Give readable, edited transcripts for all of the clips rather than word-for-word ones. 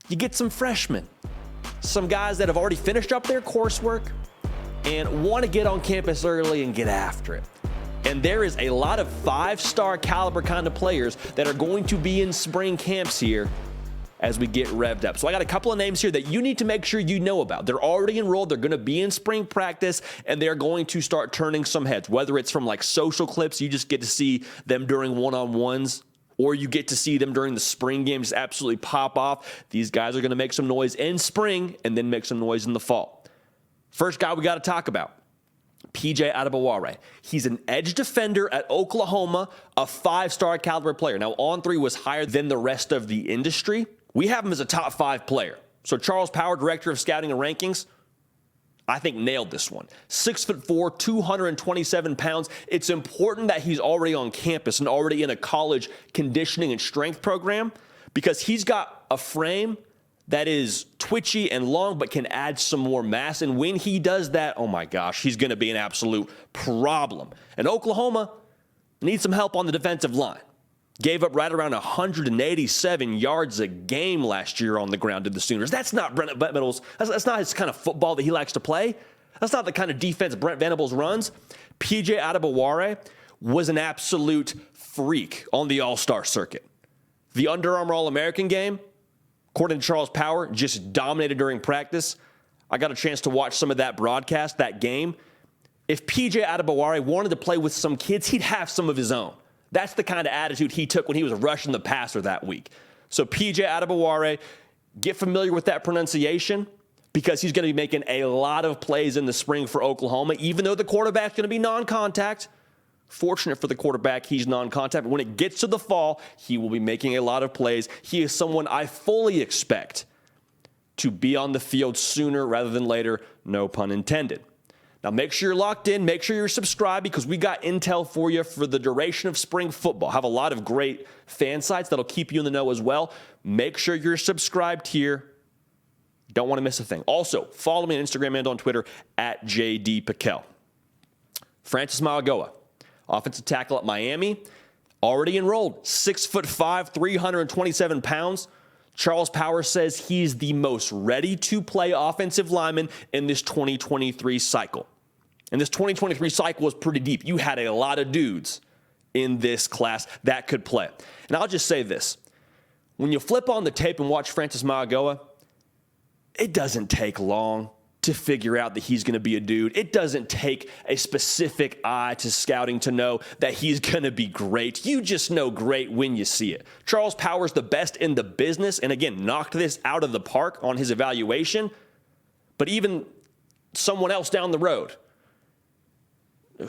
you get some freshmen, some guys that have already finished up their coursework and want to get on campus early and get after it. And there is a lot of five-star caliber kind of players that are going to be in spring camps here as we get revved up. So I got a couple of names here that you need to make sure you know about. They're already enrolled. They're going to be in spring practice, and they're going to start turning some heads, whether it's from like social clips, you just get to see them during one-on-ones, or you get to see them during the spring games absolutely pop off. These guys are going to make some noise in spring and then make some noise in the fall. First guy we got to talk about, PJ Adebaware. He's an edge defender at Oklahoma, a five-star caliber player. Now, On3 was higher than the rest of the industry. We have him as a top 5 player. So Charles Power, director of scouting and rankings, I think nailed this one. 6'4", 227 pounds. It's important that he's already on campus and already in a college conditioning and strength program because he's got a frame that is twitchy and long but can add some more mass. And when he does that, oh my gosh, he's going to be an absolute problem. And Oklahoma needs some help on the defensive line. Gave up right around 187 yards a game last year on the ground to the Sooners. That's not Brent Venables. That's not his kind of football that he likes to play. That's not the kind of defense Brent Venables runs. PJ Adebaware was an absolute freak on the All-Star circuit. The Under Armour All-American game, according to Charles Power, just dominated during practice. I got a chance to watch some of that broadcast, that game. If PJ Adebaware wanted to play with some kids, he'd have some of his own. That's the kind of attitude he took when he was rushing the passer that week. So PJ Adebaware, get familiar with that pronunciation because he's going to be making a lot of plays in the spring for Oklahoma, even though the quarterback's going to be non-contact. Fortunate for the quarterback, he's non-contact. But when it gets to the fall, he will be making a lot of plays. He is someone I fully expect to be on the field sooner rather than later, no pun intended. Now, make sure you're locked in. Make sure you're subscribed because we got intel for you for the duration of spring football. Have a lot of great fan sites that'll keep you in the know as well. Make sure you're subscribed here. Don't want to miss a thing. Also, follow me on Instagram and on Twitter at JD Piquel. Francis Mauigoa, offensive tackle at Miami, already enrolled, 6'5", 327 pounds. Charles Power says he's the most ready-to-play offensive lineman in this 2023 cycle. And this 2023 cycle was pretty deep. You had a lot of dudes in this class that could play. And I'll just say this. When you flip on the tape and watch Francis Mauigoa, it doesn't take long to figure out that he's going to be a dude. It doesn't take a specific eye to scouting to know that he's going to be great. You just know great when you see it. Charles Power's the best in the business, and again, knocked this out of the park on his evaluation. But even someone else down the road,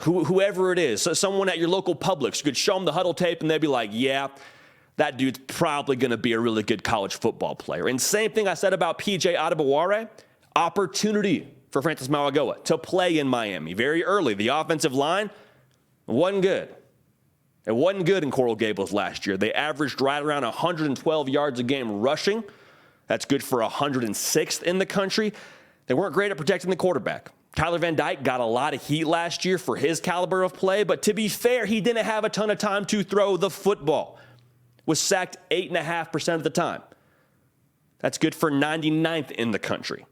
whoever it is, someone at your local Publix, you could show them the huddle tape and they'd be like, yeah, that dude's probably going to be a really good college football player. And same thing I said about PJ Adebaware. Opportunity for Francis Mauigoa to play in Miami very early. The offensive line wasn't good. It wasn't good in Coral Gables last year. They averaged right around 112 yards a game rushing. That's good for 106th in the country. They weren't great at protecting the quarterback. Tyler Van Dyke got a lot of heat last year for his caliber of play, but to be fair, he didn't have a ton of time to throw the football. Was sacked 8.5% of the time. That's good for 99th in the country.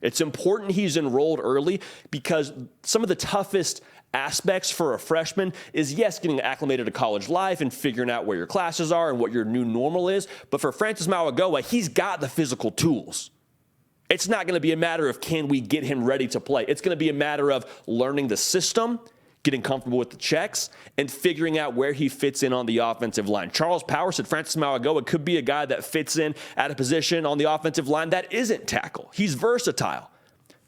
It's important he's enrolled early because some of the toughest aspects for a freshman is, yes, getting acclimated to college life and figuring out where your classes are and what your new normal is. But for Francis Mauigoa, he's got the physical tools. It's not going to be a matter of can we get him ready to play. It's going to be a matter of learning the system, getting comfortable with the checks, and figuring out where he fits in on the offensive line. Charles Power said Francis Mauigoa could be a guy that fits in at a position on the offensive line that isn't tackle. He's versatile.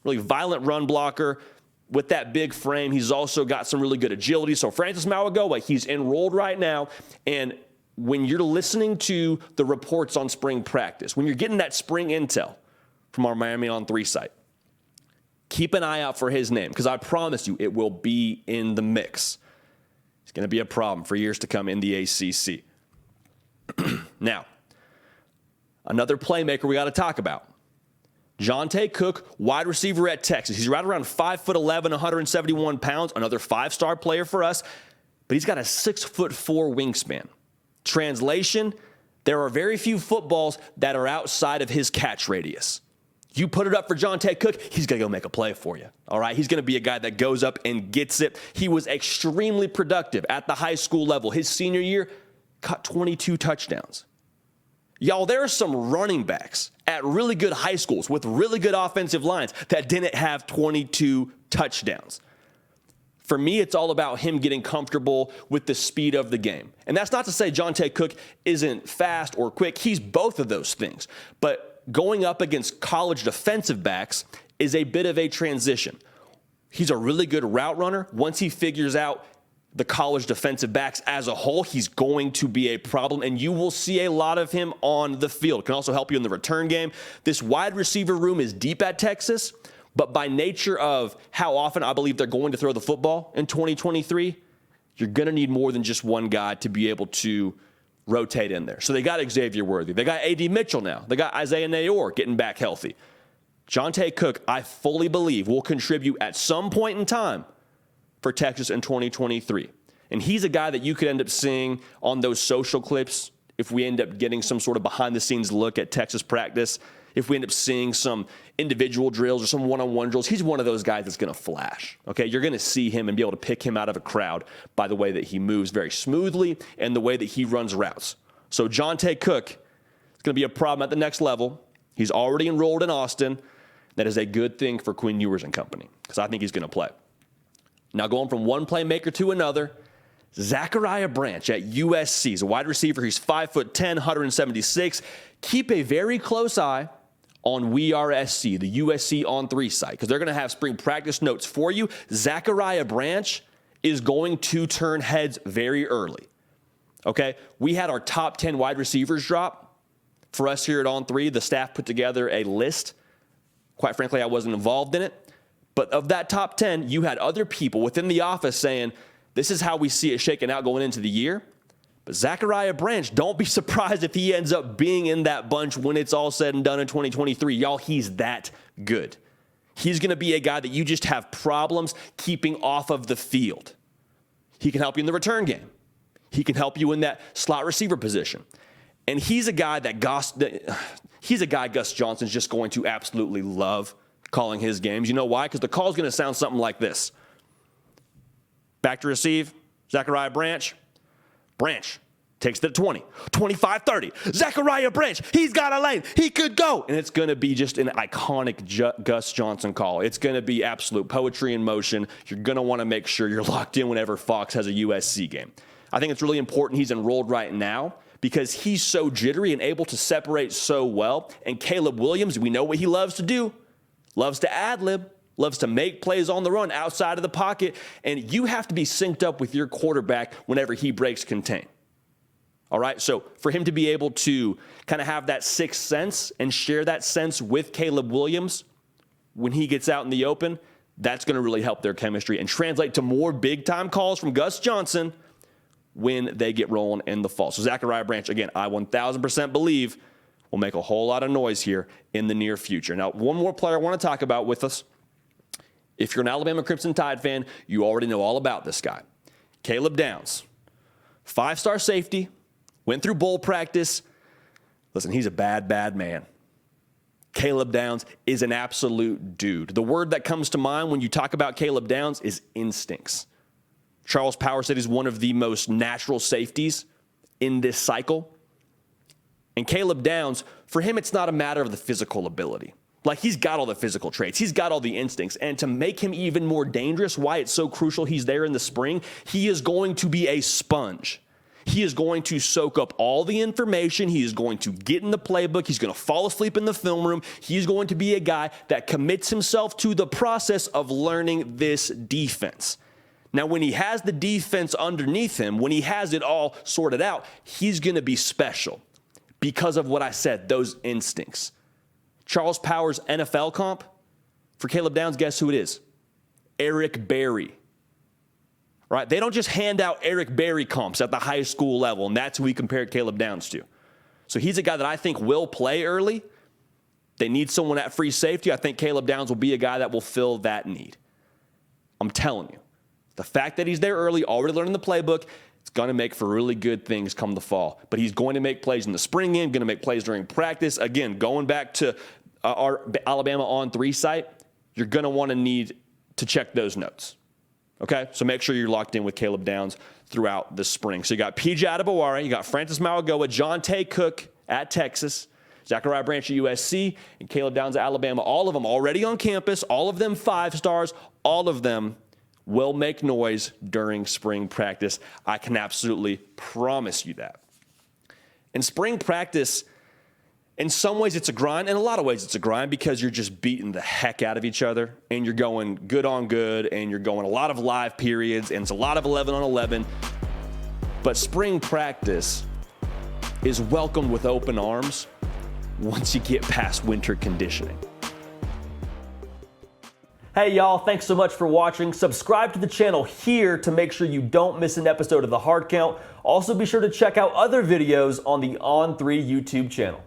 Really violent run blocker. With that big frame, he's also got some really good agility. So Francis Mauigoa, he's enrolled right now. And when you're listening to the reports on spring practice, when you're getting that spring intel from our Miami on 3 site, keep an eye out for his name because I promise you it will be in the mix. It's going to be a problem for years to come in the ACC. Now, another playmaker we got to talk about. Jonte Cook, wide receiver at Texas. He's right around 5'11", 171 pounds, another 5-star player for us, but he's got a 6'4" wingspan. Translation, There are very few footballs that are outside of his catch radius. You put it up for Johntay Cook, he's going to go make a play for you. All right, he's going to be a guy that goes up and gets it. He was extremely productive at the high school level. His senior year, caught 22 touchdowns. Y'all, there are some running backs at really good high schools with really good offensive lines that didn't have 22 touchdowns. For me, it's all about him getting comfortable with the speed of the game. And that's not to say Johntay Cook isn't fast or quick. He's both of those things. But going up against college defensive backs is a bit of a transition. He's a really good route runner. Once he figures out the college defensive backs as a whole, he's going to be a problem, and you will see a lot of him on the field. Can also help you in the return game. This wide receiver room is deep at Texas, but by nature of how often I believe they're going to throw the football in 2023, you're going to need more than just one guy to be able to rotate in there. So they got Xavier Worthy. They got A.D. Mitchell now. They got Isaiah Nayor getting back healthy. Johntay Cook, I fully believe, will contribute at some point in time for Texas in 2023. And he's a guy that you could end up seeing on those social clips if we end up getting some sort of behind-the-scenes look at Texas practice, if we end up seeing some individual drills or some one-on-one drills. He's one of those guys that's going to flash, okay? You're going to see him and be able to pick him out of a crowd by the way that he moves very smoothly and the way that he runs routes. So Johntay Cook is going to be a problem at the next level. He's already enrolled in Austin. That is a good thing for Quinn Ewers and company because I think he's going to play. Now going from one playmaker to another, Zachariah Branch at USC. He's a wide receiver. He's 5'10", 176. Keep a very close eye on We Are SC, the USC On 3 site, because they're going to have spring practice notes for you. Zachariah Branch is going to turn heads very early. Okay? We had our top 10 wide receivers drop for us here at On 3. The staff put together a list. Quite frankly, I wasn't involved in it. But of that top 10, you had other people within the office saying, this is how we see it shaking out going into the year. But Zachariah Branch, don't be surprised if he ends up being in that bunch when it's all said and done in 2023. Y'all, he's that good. He's going to be a guy that you just have problems keeping off of the field. He can help you in the return game. He can help you in that slot receiver position. And he's a guy that Gus Johnson's just going to absolutely love calling his games. You know why? Because the call is going to sound something like this. Back to receive, Zachariah Branch. Branch takes it to 20, 25, 30. Zachariah Branch, he's got a lane. He could go. And it's going to be just an iconic Gus Johnson call. It's going to be absolute poetry in motion. You're going to want to make sure you're locked in whenever Fox has a USC game. I think it's really important he's enrolled right now because he's so jittery and able to separate so well. And Caleb Williams, we know what he loves to do. Loves to ad-lib, loves to make plays on the run outside of the pocket, and you have to be synced up with your quarterback whenever he breaks contain. All right, so for him to be able to kind of have that sixth sense and share that sense with Caleb Williams when he gets out in the open, that's going to really help their chemistry and translate to more big-time calls from Gus Johnson when they get rolling in the fall. So Zachariah Branch, again, I 1,000% believe will make a whole lot of noise here in the near future. Now, one more player I want to talk about with us. If you're an Alabama Crimson Tide fan, you already know all about this guy. Caleb Downs, 5-star safety, went through bowl practice. Listen, he's a bad, bad man. Caleb Downs is an absolute dude. The word that comes to mind when you talk about Caleb Downs is instincts. Charles Power said he's one of the most natural safeties in this cycle. And Caleb Downs, for him, it's not a matter of the physical ability. Like, he's got all the physical traits. He's got all the instincts. And to make him even more dangerous, why it's so crucial he's there in the spring, he is going to be a sponge. He is going to soak up all the information. He is going to get in the playbook. He's going to fall asleep in the film room. He's going to be a guy that commits himself to the process of learning this defense. Now, when he has the defense underneath him, when he has it all sorted out, he's going to be special. Because of what I said, those instincts. Charles Power's NFL comp for Caleb Downs, guess who it is? Eric Berry. Right? They don't just hand out Eric Berry comps at the high school level, and that's who we compared Caleb Downs to. So he's a guy that I think will play early. They need someone at free safety. I think Caleb Downs will be a guy that will fill that need. I'm telling you. The fact that he's there early, already learning the playbook, It's going to make for really good things come the fall. But he's going to make plays in the spring game, going to make plays during practice. Again, going back to our Alabama On 3 site, you're going to want to need to check those notes. Okay? So make sure you're locked in with Caleb Downs throughout the spring. So you got PJ Adebawore, you got Francis Mauigoa, Jonte Cook at Texas, Zachariah Branch at USC, and Caleb Downs at Alabama. All of them already on campus, all of them 5 stars, all of them will make noise during spring practice. I can absolutely promise you that. In spring practice, in some ways it's a grind. In a lot of ways it's a grind because you're just beating the heck out of each other and you're going good on good and you're going a lot of live periods and it's a lot of 11 on 11. But spring practice is welcomed with open arms once you get past winter conditioning. Hey y'all, thanks so much for watching. Subscribe to the channel here to make sure you don't miss an episode of The Hard Count. Also be sure to check out other videos on the On3 YouTube channel.